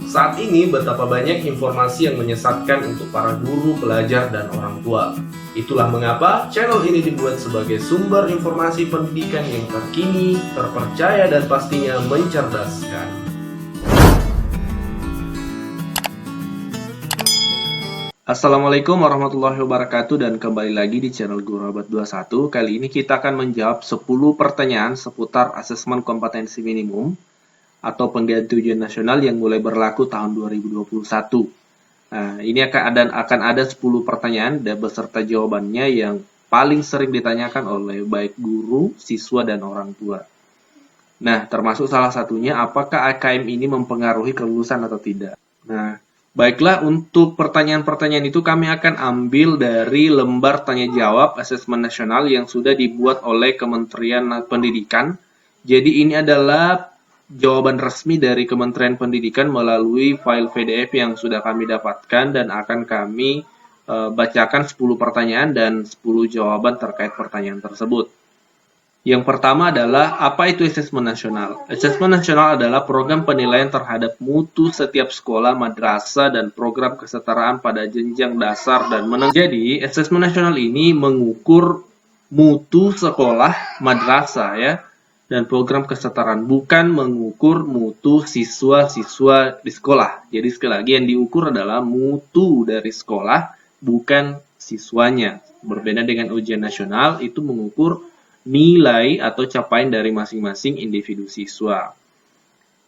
Saat ini betapa banyak informasi yang menyesatkan untuk para guru, pelajar, dan orang tua. Itulah mengapa channel ini dibuat sebagai sumber informasi pendidikan yang terkini, terpercaya, dan pastinya mencerdaskan. Assalamualaikum warahmatullahi wabarakatuh, dan kembali lagi di channel Guru Abad 21. Kali ini kita akan menjawab 10 pertanyaan seputar asesmen kompetensi minimum atau pengganti ujian nasional yang mulai berlaku tahun 2021. Nah, ini akan ada 10 pertanyaan dan beserta jawabannya yang paling sering ditanyakan oleh baik guru, siswa, dan orang tua. Nah, termasuk salah satunya, apakah AKM ini mempengaruhi kelulusan atau tidak? Nah, baiklah, untuk pertanyaan-pertanyaan itu kami akan ambil dari lembar tanya jawab asesmen nasional yang sudah dibuat oleh Kementerian Pendidikan. Jadi ini adalah jawaban resmi dari Kementerian Pendidikan melalui file PDF yang sudah kami dapatkan, dan akan kami bacakan 10 pertanyaan dan 10 jawaban terkait pertanyaan tersebut. Yang pertama adalah, apa itu asesmen nasional? Asesmen nasional adalah program penilaian terhadap mutu setiap sekolah, madrasah, dan program kesetaraan pada jenjang dasar dan menengah. Jadi, asesmen nasional ini mengukur mutu sekolah, madrasah ya, dan program kesetaraan, bukan mengukur mutu siswa-siswa di sekolah. Jadi sekali lagi yang diukur adalah mutu dari sekolah, bukan siswanya. Berbeda dengan ujian nasional, itu mengukur nilai atau capaian dari masing-masing individu siswa.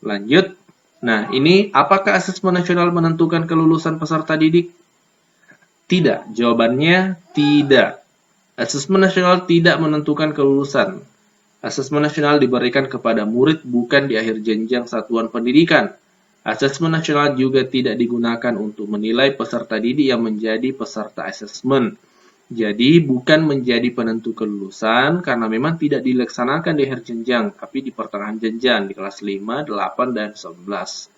Lanjut. Nah, ini apakah asesmen nasional menentukan kelulusan peserta didik? Tidak. Jawabannya tidak. Asesmen nasional tidak menentukan kelulusan. Asesmen nasional diberikan kepada murid bukan di akhir jenjang satuan pendidikan. Asesmen nasional juga tidak digunakan untuk menilai peserta didik yang menjadi peserta asesmen. Jadi bukan menjadi penentu kelulusan karena memang tidak dilaksanakan di akhir jenjang, tapi di pertengahan jenjang di kelas 5, 8, dan 11.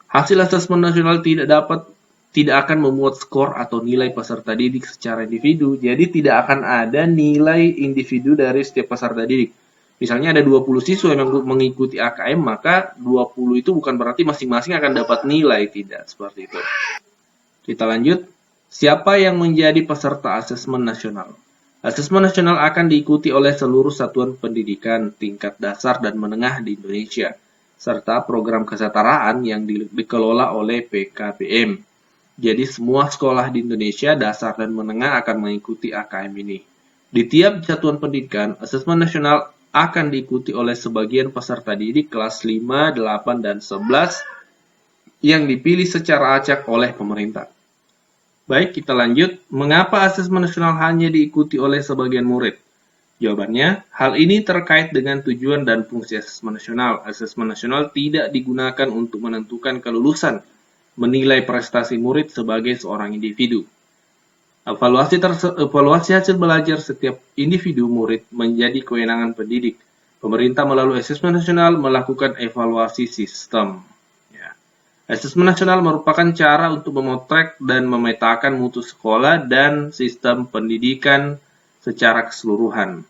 Hasil asesmen nasional tidak akan memuat skor atau nilai peserta didik secara individu, jadi tidak akan ada nilai individu dari setiap peserta didik. Misalnya ada 20 siswa yang mengikuti AKM, maka 20 itu bukan berarti masing-masing akan dapat nilai, tidak seperti itu. Kita lanjut. Siapa yang menjadi peserta asesmen nasional? Asesmen nasional akan diikuti oleh seluruh satuan pendidikan tingkat dasar dan menengah di Indonesia, serta program kesetaraan yang dikelola oleh PKBM. Jadi semua sekolah di Indonesia dasar dan menengah akan mengikuti AKM ini. Di tiap satuan pendidikan, asesmen nasional akan diikuti oleh sebagian peserta didik kelas 5, 8, dan 11 yang dipilih secara acak oleh pemerintah. Baik, kita lanjut. Mengapa asesmen nasional hanya diikuti oleh sebagian murid? Jawabannya, hal ini terkait dengan tujuan dan fungsi asesmen nasional. Asesmen nasional tidak digunakan untuk menentukan kelulusan, menilai prestasi murid sebagai seorang individu. Evaluasi hasil belajar setiap individu murid menjadi kewenangan pendidik. Pemerintah melalui asesmen nasional melakukan evaluasi sistem. Asesmen nasional merupakan cara untuk memotret dan memetakan mutu sekolah dan sistem pendidikan secara keseluruhan.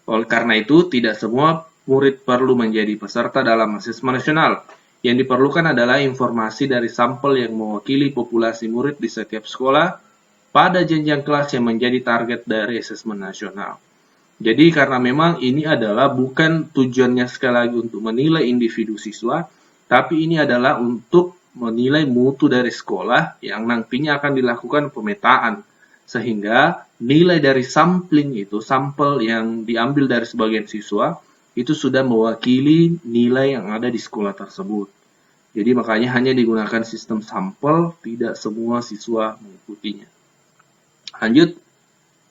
Oleh karena itu, tidak semua murid perlu menjadi peserta dalam asesmen nasional. Yang diperlukan adalah informasi dari sampel yang mewakili populasi murid di setiap sekolah pada jenjang kelas yang menjadi target dari asesmen nasional. Jadi karena memang ini adalah bukan tujuannya sekali lagi untuk menilai individu siswa, tapi ini adalah untuk menilai mutu dari sekolah yang nantinya akan dilakukan pemetaan. Sehingga nilai dari sampling itu, sampel yang diambil dari sebagian siswa, itu sudah mewakili nilai yang ada di sekolah tersebut. Jadi makanya hanya digunakan sistem sampel, tidak semua siswa mengikutinya. Lanjut,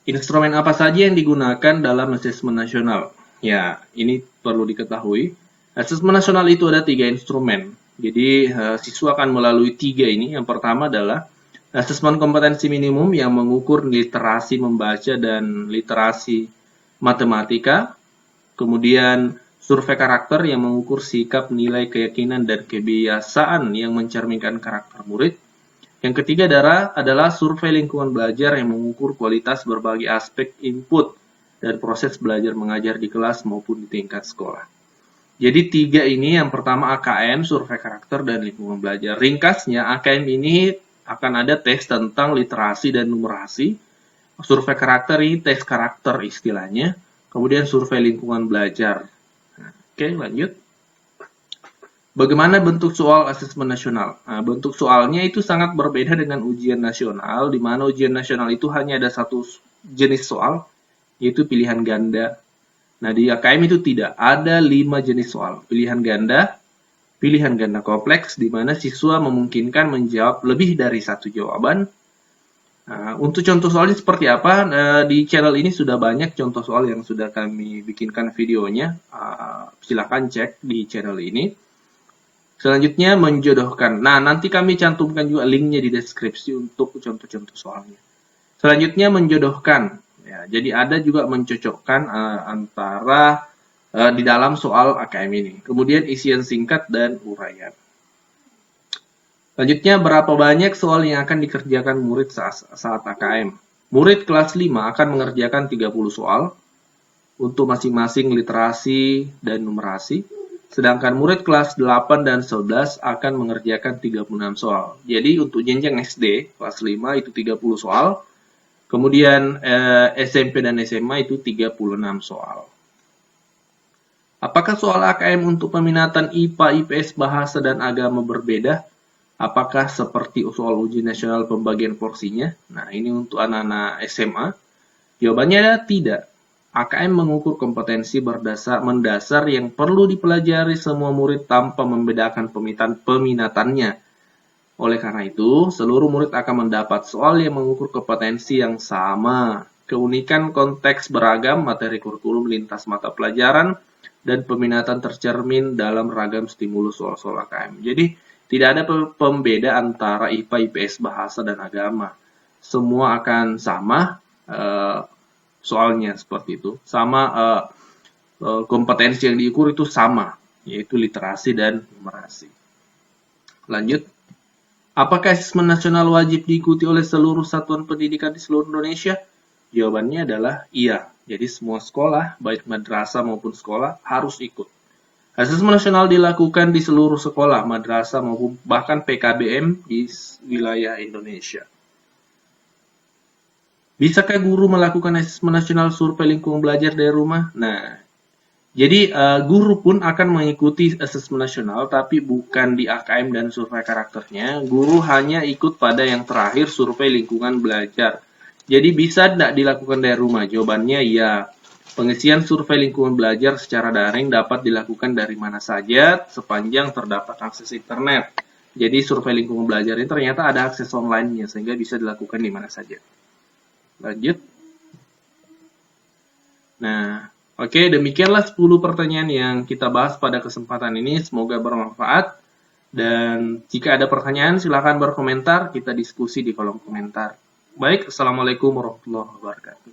instrumen apa saja yang digunakan dalam asesmen nasional? Ya, ini perlu diketahui. Asesmen nasional itu ada 3 instrumen. Jadi, siswa akan melalui 3 ini. Yang pertama adalah asesmen kompetensi minimum yang mengukur literasi membaca dan literasi matematika. Kemudian, survei karakter yang mengukur sikap, nilai, keyakinan, dan kebiasaan yang mencerminkan karakter murid. Yang ketiga adalah survei lingkungan belajar yang mengukur kualitas berbagai aspek input dan proses belajar mengajar di kelas maupun di tingkat sekolah. Jadi 3 ini yang pertama AKM, survei karakter, dan lingkungan belajar. Ringkasnya, AKM ini akan ada tes tentang literasi dan numerasi. Survei karakter ini tes karakter istilahnya. Kemudian survei lingkungan belajar. Nah, oke, lanjut. Bagaimana bentuk soal asesmen nasional? Nah, bentuk soalnya itu sangat berbeda dengan ujian nasional, di mana ujian nasional itu hanya ada satu jenis soal, yaitu pilihan ganda. Nah, di AKM itu tidak, ada 5 jenis soal. Pilihan ganda kompleks, di mana siswa memungkinkan menjawab lebih dari satu jawaban. Nah, untuk contoh soalnya seperti apa? Di channel ini sudah banyak contoh soal yang sudah kami bikinkan videonya. Silakan cek di channel ini. Selanjutnya menjodohkan. Nah, nanti kami cantumkan juga linknya di deskripsi untuk contoh-contoh soalnya. Selanjutnya menjodohkan. Ya, jadi ada juga mencocokkan antara di dalam soal AKM ini. Kemudian isian singkat dan uraian. Selanjutnya, berapa banyak soal yang akan dikerjakan murid saat AKM? Murid kelas 5 akan mengerjakan 30 soal untuk masing-masing literasi dan numerasi. Sedangkan murid kelas 8 dan 11 akan mengerjakan 36 soal. Jadi untuk jenjang SD, kelas 5 itu 30 soal. Kemudian SMP dan SMA itu 36 soal. Apakah soal AKM untuk peminatan IPA, IPS, Bahasa, dan Agama berbeda? Apakah seperti soal ujian nasional pembagian porsinya? Nah, ini untuk anak-anak SMA. Jawabannya adalah tidak. AKM mengukur kompetensi mendasar yang perlu dipelajari semua murid tanpa membedakan peminatannya. Oleh karena itu, seluruh murid akan mendapat soal yang mengukur kompetensi yang sama. Keunikan konteks beragam, materi kurikulum lintas mata pelajaran, dan peminatan tercermin dalam ragam stimulus soal-soal AKM. Jadi, tidak ada pembeda antara IPA, IPS, Bahasa, dan Agama. Semua akan sama. Soalnya seperti itu, sama kompetensi yang diukur itu sama, yaitu literasi dan numerasi. Lanjut, apakah asesmen nasional wajib diikuti oleh seluruh satuan pendidikan di seluruh Indonesia? Jawabannya adalah iya. Jadi semua sekolah, baik madrasah maupun sekolah, harus ikut. Asesmen nasional dilakukan di seluruh sekolah, madrasah maupun bahkan PKBM di wilayah Indonesia. Bisakah guru melakukan asesmen nasional survei lingkungan belajar dari rumah? Nah, jadi guru pun akan mengikuti asesmen nasional, tapi bukan di AKM dan survei karakternya. Guru hanya ikut pada yang terakhir, survei lingkungan belajar. Jadi bisa tidak dilakukan dari rumah? Jawabannya ya. Pengisian survei lingkungan belajar secara daring dapat dilakukan dari mana saja sepanjang terdapat akses internet. Jadi survei lingkungan belajar ini ternyata ada akses online-nya, sehingga bisa dilakukan di mana saja. Lanjut. Nah, oke, demikianlah 10 pertanyaan yang kita bahas pada kesempatan ini. Semoga bermanfaat. Dan jika ada pertanyaan, silakan berkomentar. Kita diskusi di kolom komentar. Baik, Assalamualaikum warahmatullahi wabarakatuh.